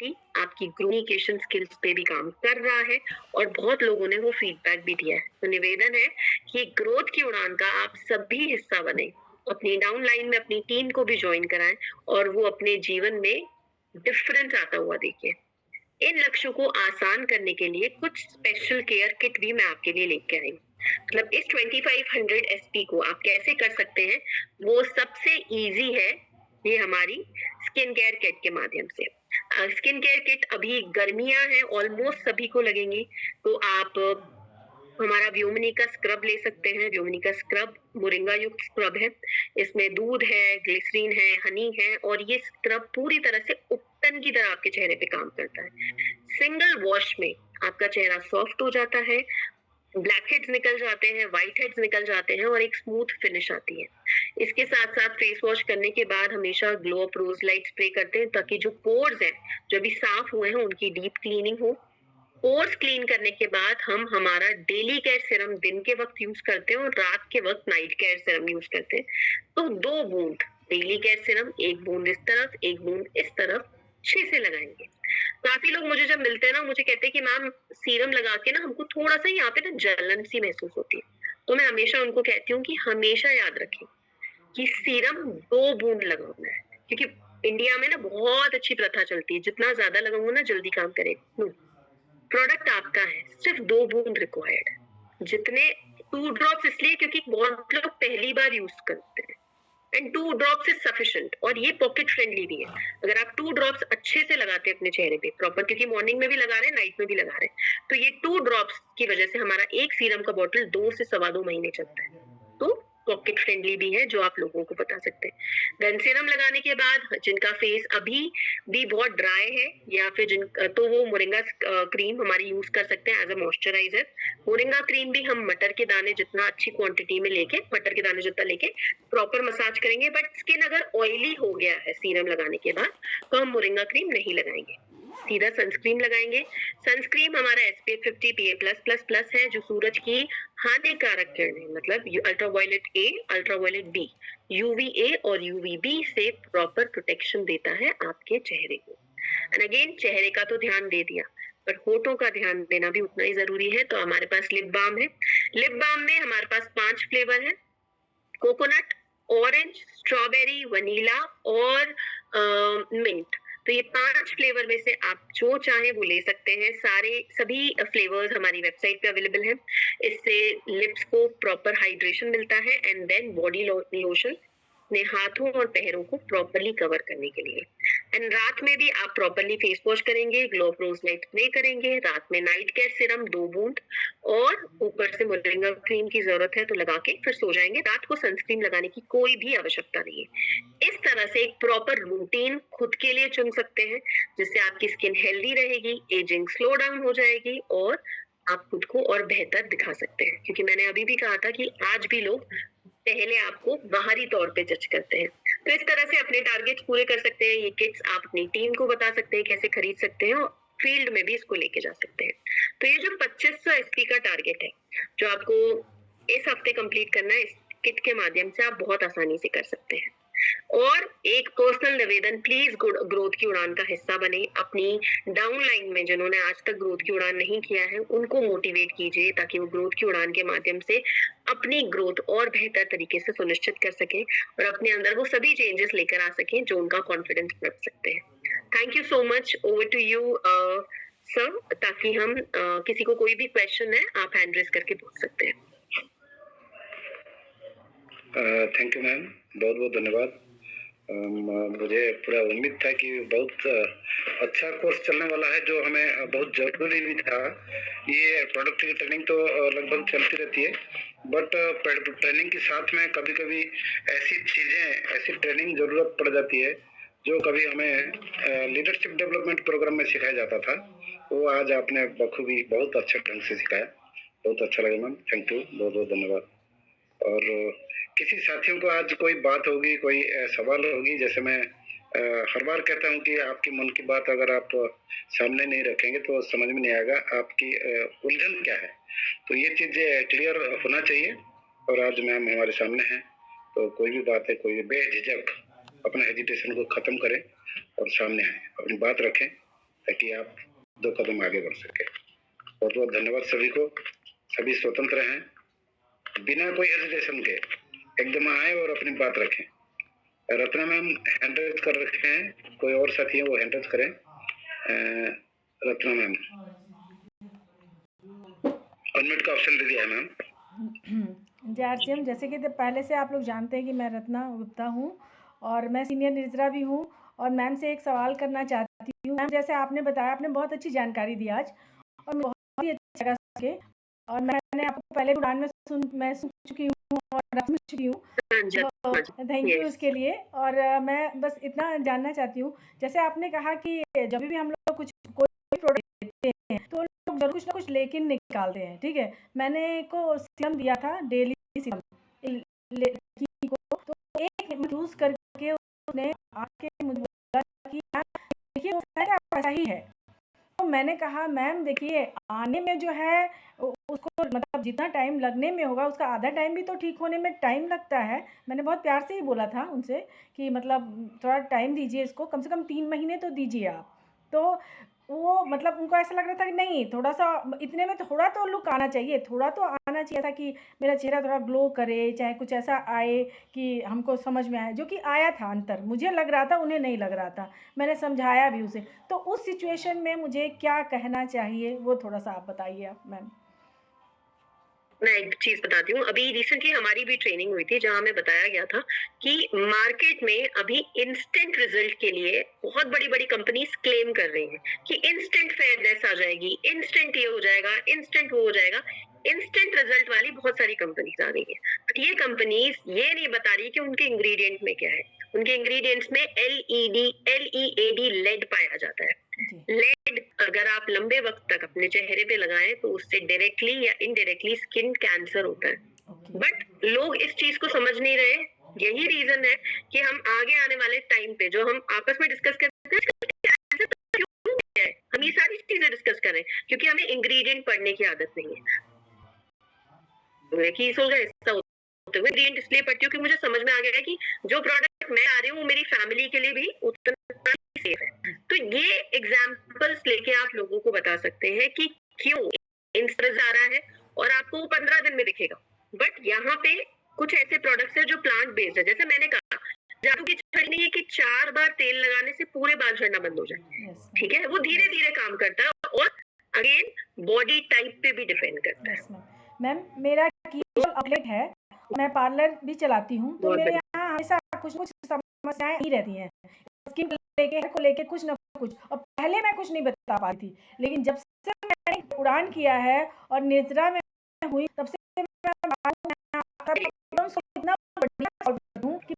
आपकी communication skills पे भी काम कर रहा है और बहुत लोगों ने वो फीडबैक भी दिया है। तो निवेदन है कि ग्रोथ की उड़ान का आप सभी हिस्सा बने, अपनी डाउनलाइन में अपनी टीम को भी ज्वाइन कराएं और वो अपने जीवन में डिफरेंस आता हुआ देखिए। इन लक्ष्यों को आसान करने के लिए कुछ स्पेशल केयर किट भी मैं आपके लिए लेके आई हूँ। मतलब इस 2500 एसपी को आप कैसे कर सकते हैं, वो सबसे इजी है ये हमारी स्किन केयर किट के माध्यम से। स्किन केयर किट अभी गर्मियां हैं, ऑलमोस्ट सभी को लगेंगी, तो आप हमारा व्योमिनी का स्क्रब ले सकते हैं। व्योमिनी का स्क्रब मोरिंगा युक्त स्क्रब है। इसमें दूध है, ग्लिसरीन है, हनी है और ये स्क्रब पूरी तरह से उपटन की तरह आपके चेहरे पे काम करता है। सिंगल वॉश में आपका चेहरा सॉफ्ट हो जाता है, ब्लैक हेड्स निकल जाते हैं, व्हाइट हेड्स निकल जाते हैं और एक स्मूथ फिनिश आती है। इसके साथ साथ फेस वॉश करने के बाद हमेशा ग्लो अप रोज लाइट स्प्रे करते हैं ताकि जो पोर्स हैं जो अभी साफ हुए हैं उनकी डीप क्लीनिंग हो। पोर्स क्लीन करने के बाद हम हमारा डेली केयर सीरम दिन के वक्त यूज करते हैं और रात के वक्त नाइट केयर सीरम यूज करते हैं। तो 2 बूंद डेली केयर सीरम, 1 बूंद इस तरफ, 1 बूंद इस तरफ, अच्छे से लगाएंगे। काफी लोग मुझे जब मिलते हैं ना, मुझे कहते हैं कि मैम सीरम लगा के ना हमको थोड़ा सा यहाँ पे ना जलन सी महसूस होती है। तो मैं हमेशा उनको कहती हूँ कि हमेशा याद रखें कि सीरम 2 बूंद लगाना है, क्योंकि इंडिया में ना बहुत अच्छी प्रथा चलती है, जितना ज्यादा लगाऊंगा ना जल्दी काम करेगा। प्रोडक्ट आपका है, सिर्फ 2 बूंद रिक्वायर्ड है। जितने 2 ड्रॉप्स इसलिए क्योंकि बहुत लोग पहली बार यूज करते हैं एंड 2 ड्रॉप्स इज सफिशिएंट और ये पॉकेट फ्रेंडली भी है। अगर आप 2 ड्रॉप्स अच्छे से लगाते हैं अपने चेहरे पे प्रॉपर, क्योंकि मॉर्निंग में भी लगा रहे हैं, नाइट में भी लगा रहे हैं, तो ये 2 ड्रॉप्स की वजह से हमारा एक सीरम का बॉटल 2 से सवा 2 महीने चलता है। तो पॉकेट फ्रेंडली भी है, जो आप लोगों को बता सकते हैं। देन सीरम लगाने के बाद जिनका फेस अभी भी बहुत ड्राई है या फिर तो वो मोरिंगा क्रीम हमारी यूज कर सकते हैं as a moisturiser. Moringa cream भी हम मटर के दाने जितना अच्छी क्वांटिटी में लेके, मटर के दाने जितना लेके प्रॉपर मसाज करेंगे। बट स्किन अगर ऑयली हो गया है सीरम लगाने के बाद तो हम मोरिंगा क्रीम नहीं लगाएंगे, सीधा सनस्क्रीन लगाएंगे। सनस्क्रीन हमारा SPF 50 PA+++ है, जो सूरज की हानिकारक किरणें मतलब ultraviolet A, ultraviolet B, UVA और UVB से प्रॉपर प्रोटेक्शन देता है आपके चेहरे को। एंड अगेन चेहरे का तो ध्यान दे दिया, पर होठों का ध्यान देना भी उतना ही जरूरी है। तो हमारे पास लिप बाम है। लिप बाम में हमारे पास 5 फ्लेवर है, कोकोनट, ऑरेंज, स्ट्रॉबेरी, वनीला और मिंट। तो ये 5 फ्लेवर में से आप जो चाहे वो ले सकते हैं। सभी फ्लेवर्स हमारी वेबसाइट पे अवेलेबल हैं। इससे लिप्स को प्रॉपर हाइड्रेशन मिलता है एंड देन बॉडी लोशन अपने हाथों और पैरों को प्रॉपरली कवर करने के लिए। एंड रात में भी आप प्रॉपरली फेस वॉश करेंगे, ग्लो रोज लाइट स्प्रे करेंगे, रात में नाइट केयर सीरम 2 बूंद और ऊपर से मोरिंगा क्रीम की जरूरत है तो लगा के फिर सो जाएंगे। रात को सनस्क्रीन लगाने की कोई भी आवश्यकता नहीं है। इस तरह से एक प्रॉपर रूटीन खुद के लिए चुन सकते हैं, जिससे आपकी स्किन हेल्दी रहेगी, एजिंग स्लो डाउन हो जाएगी और आप खुद को और बेहतर दिखा सकते हैं। क्योंकि मैंने अभी भी कहा था कि आज भी लोग पहले आपको बाहरी तौर पे जज करते हैं। तो इस तरह से अपने टारगेट्स पूरे कर सकते हैं। ये किट्स आप अपनी टीम को बता सकते हैं कैसे खरीद सकते हैं और फील्ड में भी इसको लेके जा सकते हैं। तो ये जो 2500 एसपी का टारगेट है जो आपको इस हफ्ते कंप्लीट करना है, इस किट के माध्यम से आप बहुत आसानी से कर सकते हैं। और एक पर्सनल निवेदन, प्लीज ग्रोथ की उड़ान का हिस्सा बने। अपनी डाउनलाइन में जिन्होंने आज तक ग्रोथ की उड़ान नहीं किया है उनको मोटिवेट कीजिए ताकि वो ग्रोथ की उड़ान के माध्यम से अपनी ग्रोथ और बेहतर तरीके से सुनिश्चित कर सके और अपने अंदर वो सभी चेंजेस लेकर आ सके जो उनका कॉन्फिडेंस बढ़ सकते हैं। Thank you so much. Over to you sir, ताकि हम किसी को कोई भी क्वेश्चन है आप हैंड रेस करके पूछ सकते हैं। थैंक यू मैम, बहुत बहुत धन्यवाद। मुझे पूरा उम्मीद था कि बहुत अच्छा कोर्स चलने वाला है जो हमें बहुत जरूरी भी था। ये प्रोडक्ट की ट्रेनिंग तो लगभग चलती रहती है, बट ट्रेनिंग के साथ में कभी कभी ऐसी चीज़ें, ऐसी ट्रेनिंग जरूरत पड़ जाती है जो कभी हमें लीडरशिप डेवलपमेंट प्रोग्राम में सिखाया जाता था, वो आज आपने बखूबी बहुत अच्छे ढंग से सिखाया। बहुत अच्छा लगा मैम, थैंक यू, बहुत बहुत धन्यवाद। और किसी साथियों को आज कोई बात होगी, कोई सवाल होगी, जैसे मैं हर बार कहता हूँ कि आपकी मन की बात अगर आप सामने नहीं रखेंगे तो समझ में नहीं आएगा आपकी उलझन क्या है। तो ये चीज़ें क्लियर होना चाहिए और आज मैम हमारे सामने हैं, तो कोई भी बात है, कोई भी बेझिझक अपना हेजिटेशन को ख़त्म करें और सामने आए, अपनी बात रखें ताकि आप 2 कदम आगे बढ़ सके। बहुत बहुत धन्यवाद सभी को। सभी स्वतंत्र हैं, बिना कोई हेजिटेशन के एकदम आए और अपनी बात रखें। रत्ना मैम हैंड रेज कर रखे हैं, कोई और साथी है वो हैंड रेज करें। रत्ना मैम अनम्यूट का ऑप्शन दे दिया है मैम। जय आरसीएम। जैसे कि पहले से आप लोग जानते हैं कि मैं रत्ना गुप्ता हूँ और मैं सीनियर निर्जरा भी हूँ और मैम से एक सवाल करना चाहती हूँ। मैम जैसे आपने बताया, आपने बहुत अच्छी जानकारी दी आज और बहुत ही अच्छा लगा सुन के। और मैंने आपको पहले उड़ान में सुन चुकी हूँ और सुन चुकी हूँ, तो थैंक यू उसके लिए। और मैं बस इतना जानना चाहती हूँ, जैसे आपने कहा कि जब भी हम लोग कोई प्रोडक्ट देते हैं तो लोग जरूर कुछ ना कुछ लेकिन निकालते हैं, ठीक है। मैंने को सीरम दिया था, डेली सीरम लड़की को, तो एक यूज करके उसने आके मुझे बोला कि देखिए वो ऐसा ही है। तो मैंने कहा मैम देखिए, आने में जो है उसको मतलब जितना टाइम लगने में होगा उसका आधा टाइम भी तो ठीक होने में टाइम लगता है। मैंने बहुत प्यार से ही बोला था उनसे कि मतलब थोड़ा टाइम दीजिए इसको, कम से कम 3 महीने तो दीजिए आप। तो वो मतलब उनको ऐसा लग रहा था कि नहीं, थोड़ा सा इतने में थोड़ा तो लुक आना चाहिए, थोड़ा तो आना चाहिए था कि मेरा चेहरा थोड़ा ग्लो करे, चाहे कुछ ऐसा आए कि हमको समझ में आए, जो कि आया था अंतर। मुझे लग रहा था, उन्हें नहीं लग रहा था। मैंने समझाया भी उसे। तो उस सिचुएशन में मुझे क्या कहना चाहिए वो थोड़ा सा आप बताइए आप मैम। मैं एक चीज बताती हूँ। अभी रिसेंटली हमारी भी ट्रेनिंग हुई थी जहाँ हमें बताया गया था कि मार्केट में अभी इंस्टेंट रिजल्ट के लिए बहुत बड़ी बड़ी कंपनीज क्लेम कर रही हैं कि इंस्टेंट फेयरनेस आ जाएगी, इंस्टेंट ये हो जाएगा, इंस्टेंट वो हो जाएगा। इंस्टेंट रिजल्ट वाली बहुत सारी कंपनीज आ रही है, बट ये कंपनीज ये नहीं बता रही कि उनके इंग्रेडिएंट में क्या है। उनके इंग्रेडिएंट्स में LED लेड पाया जाता है। लेड अगर आप लंबे वक्त तक अपने चेहरे पे लगाएं तो उससे डायरेक्टली या इनडायरेक्टली स्किन कैंसर होता है। बट लोग इस चीज को समझ नहीं रहे। यही रीजन है कि हम आगे आने वाले टाइम पे जो हम आपस में डिस्कस करते हैं, हम ये सारी चीजें डिस्कस करें क्योंकि हमें इंग्रेडिएंट पढ़ने की आदत नहीं है कि इंग्रेडिएंट इसलिए पढ़ती हूँ कि मुझे समझ में आ गया है कि जो प्रोडक्ट मैं आ रही हूँ वो मेरी फैमिली के लिए भी उतना ही सेफ है। तो ये एग्जाम्पल्स लेके आप लोगों को बता सकते हैं कि क्यों इंस्टेंट आ रहा है और आपको 15 दिन में दिखेगा। बट यहाँ पे कुछ ऐसे प्रोडक्ट्स है जो प्लांट बेस्ड है। जैसे मैंने कहा, जादू की छड़ी नहीं है कि 4 बार तेल लगाने से पूरे बाल झड़ना बंद हो जाए। ठीक है, वो धीरे धीरे काम करता है और अगेन बॉडी टाइप पे भी डिपेंड करता है। मैम मेरा आउटलेट है, मैं पार्लर भी चलाती हूँ, तो मेरे यहाँ हमेशा कुछ समस्याएं ही रहती हैं स्किन को लेके कुछ ना कुछ। और पहले मैं कुछ नहीं बता पाती थी, लेकिन जब से मैंने उड़ान किया है और निर्जरा में हुई तब से इतना बढ़िया कि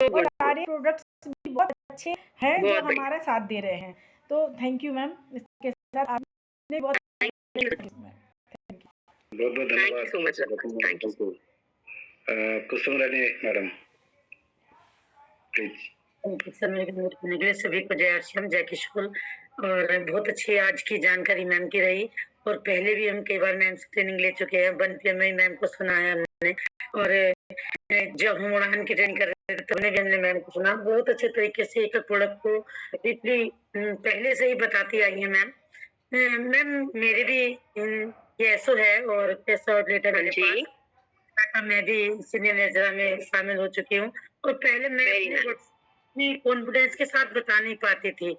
और सारे प्रोडक्ट्स भी बहुत अच्छे हैं जो हमारा साथ दे रहे हैं। तो थैंक यू मैम, इसके साथ आपने बहुत धन्यवाद so much. Thank you. Kusum Rani madam please. Sir मेरे सभी को जय आरसीएम, जय किशोर। और बहुत अच्छी आज की जानकारी मैम की रही और पहले भी हम कई बार मैम से ट्रेनिंग ले चुके हैं। 1 PM में मैम को सुना है हमने और जब हम उड़ान की ट्रेनिंग कर रहे थे तब हमने मैम को सुना। बहुत अच्छे तरीके से एक प्रोडक्ट को डीपली पहले से ही बताती आई है मैम। मैम मेरे भी ये ऐसो है और पैसा और डेटा मेरे पास, मैं भी सीनियर निर्जरा में शामिल हो चुकी हूँ। और पहले मैं अपनी कॉन्फिडेंस के साथ बता नहीं पाती थी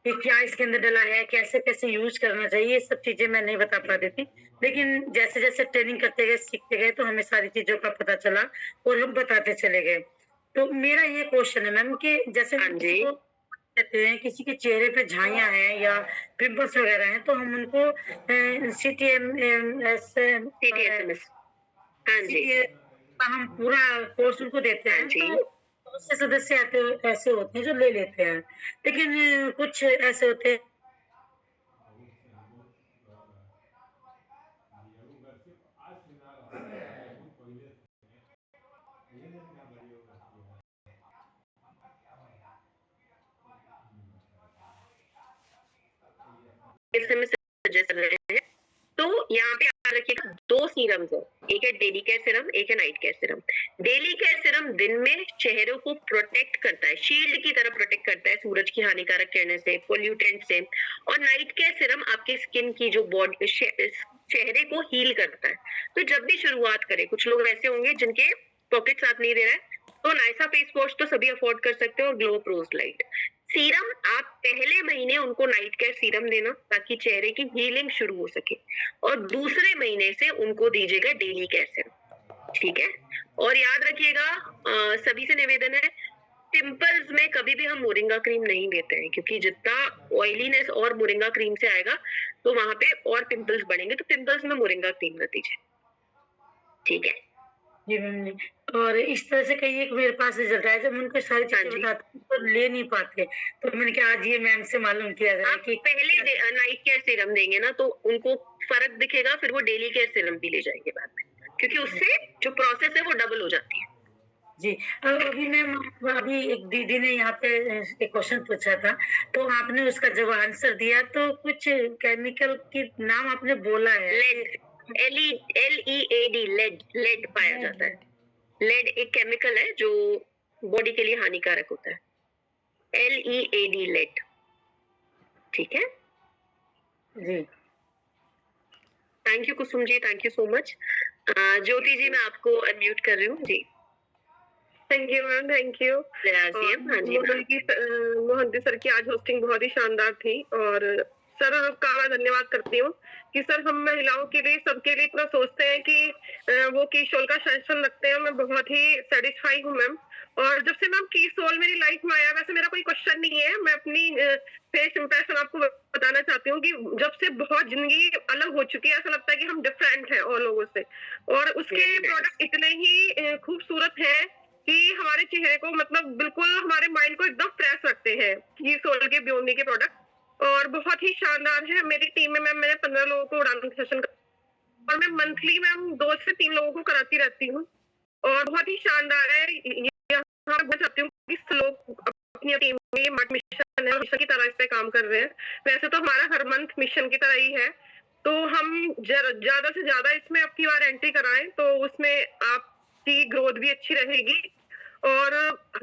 कि क्या इसके अंदर डला है, कैसे कैसे यूज करना चाहिए, ये सब चीजें मैं नहीं बता पाती थी। लेकिन जैसे जैसे ट्रेनिंग करते गए, सीखते गए, तो हमें सारी चीजों का पता चला और हम बताते चले गए। तो मेरा ये क्वेश्चन है मैम कि जैसे कहते हैं किसी के चेहरे पे झाइयां हैं या पिंपल्स वगैरह हैं तो हम उनको हम पूरा कोर्स उनको देते हैं। तो बहुत से सदस्य ऐसे होते हैं जो ले लेते हैं, लेकिन कुछ ऐसे होते हैं सजेस्ट कर रहे हैं। तो यहाँ पे याद रखिएगा 2 सीरम्स है, एक है डेली केयर सीरम, एक है night care serum. Daily care serum दिन में चेहरे को प्रोटेक्ट करता है, शील्ड की तरह प्रोटेक्ट करता है सूरज की हानिकारक किरणों से, पोल्यूटेंट से। और नाइट केयर सीरम आपके स्किन की जो बॉडी चेहरे को हील करता है। तो जब भी शुरुआत करें, कुछ लोग ऐसे होंगे जिनके पॉकेट साथ नहीं दे रहा है, तो नाइसा फेस वॉश तो सभी अफोर्ड कर सकते हैं और ग्लो प्रोज लाइट सीरम आप पहले महीने उनको नाइट केयर सीरम देना ताकि चेहरे की हीलिंग शुरू हो सके, और दूसरे महीने से उनको दीजिएगा डेली केयर सीरम, ठीक है। और याद रखिएगा सभी से निवेदन है, पिंपल्स में कभी भी हम मोरिंगा क्रीम नहीं देते हैं, क्योंकि जितना ऑयलीनेस और मोरिंगा क्रीम से आएगा तो वहां पे और पिंपल्स बढ़ेंगे, तो पिंपल्स में मोरिंगा क्रीम न दीजिए, ठीक है। जी मैम जी। और इस तरह से कई एक मेरे पास रिजल्ट आया, जब मैं उनको सारी चीजें बताती हूँ तो ले नहीं पाते, तो मैंने कहा आज ये मैम से मालूम किया जाए आप कि पहले नाइट केयर सीरम देंगे ना तो उनको फर्क दिखेगा, फिर वो डेली केयर सीरम भी ले जाएंगे बाद में, क्योंकि उससे जो प्रोसेस है वो डबल हो जाती है। जी। अभी मैम अभी एक दीदी ने यहाँ पे एक क्वेश्चन पूछा था, तो आपने उसका जब आंसर दिया तो कुछ केमिकल की नाम आपने बोला है, लेड, LEAD, लेड पाया जाता है। लेड एक केमिकल है जो बॉडी के लिए हानिकारक होता है, LEAD, लेड, ठीक है जी। Thank you Kusum ji, thank you so much. Jyoti ji मैं आपको अनम्यूट कर रही हूँ जी। Thank you ma'am, thank you. हाँ जी मोहंती सर की आज होस्टिंग बहुत ही शानदार थी, और सर का मैं धन्यवाद करती हूँ कि सर हम महिलाओं के लिए, सबके लिए इतना सोचते हैं कि वो की सोल का सेशन रखते हैं। मैं बहुत ही सेटिस्फाई हूँ मैम। और जब से मैम की सोल मेरी लाइफ में आया, वैसे मेरा कोई क्वेश्चन नहीं है, मैं अपनी फेस इंप्रेशन आपको बताना चाहती हूँ कि जब से बहुत जिंदगी अलग हो चुकी है, ऐसा लगता है कि हम डिफरेंट हैं और लोगों से। और उसके प्रोडक्ट इतने ही खूबसूरत हैं कि हमारे चेहरे को, मतलब बिल्कुल हमारे माइंड को एकदम फ्रेश रखते हैं, की सोल के ब्योनी के प्रोडक्ट, और बहुत ही शानदार है। मेरी टीम में मैम मैंने 15 लोगों को उड़ान सेशन और मैं मंथली मैम 2 से 3 लोगों को कराती रहती हूँ, और बहुत ही शानदार है। यहाँ मैं चाहती हूँ कि लोग अपनी टीम में मिशन है, मिशन की तरह इस पे काम कर रहे हैं। वैसे तो हमारा हर मंथ मिशन की तरह ही है, तो हम ज्यादा से ज्यादा इसमें अब की बार एंट्री कराएं, तो उसमें आपकी ग्रोथ भी अच्छी रहेगी। और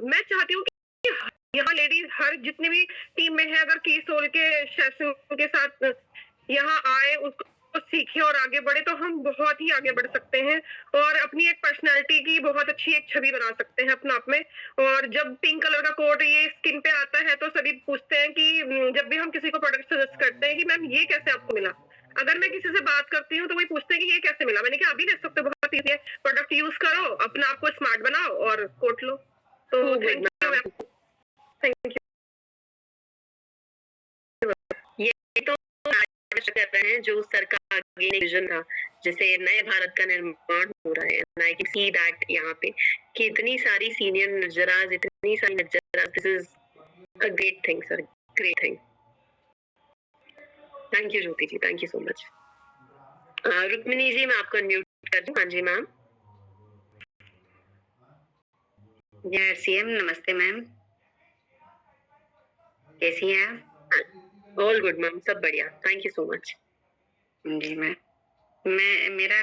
मैं चाहती हूँ कि यहाँ लेडीज हर जितनी भी टीम में है, अगर की सोल के सेशन के साथ यहाँ आए, उसको सीखे और आगे बढ़े, तो हम बहुत ही आगे बढ़ सकते हैं और अपनी एक पर्सनालिटी की बहुत अच्छी एक छवि बना सकते हैं अपने आप में। और जब पिंक कलर का कोड ये स्किन पे आता है, तो सभी पूछते हैं कि जब भी हम किसी को प्रोडक्ट सजेस्ट करते हैं कि मैम ये कैसे आपको मिला, अगर मैं किसी से बात करती हूँ तो वही पूछते हैं कि ये कैसे मिला। मैंने कहा अभी ले सकते हो, बहुत ईजी है, प्रोडक्ट यूज करो, अपने आप को स्मार्ट बनाओ और कोट लो। तो thank you ma'am, thank you. ये तो कर रहे हैं जो सरकार आगे विजन था, जैसे नए भारत का निर्माण हो रहा है, आई कैन सी दैट यहाँ पे कि इतनी सारी सीनियर नजराज, इतनी सारी नजराज, this is a great thing sir, great thing. Thank you Jyoti ji, thank you so much. Rukmini ji मैं आपको अनम्यूट कर दूं। हाँ जी मैम। सीएम नमस्ते मैम, कैसी हैं आप? ऑल गुड मैम, सब बढ़िया, थैंक यू सो मच। जी मैम, मैं मेरा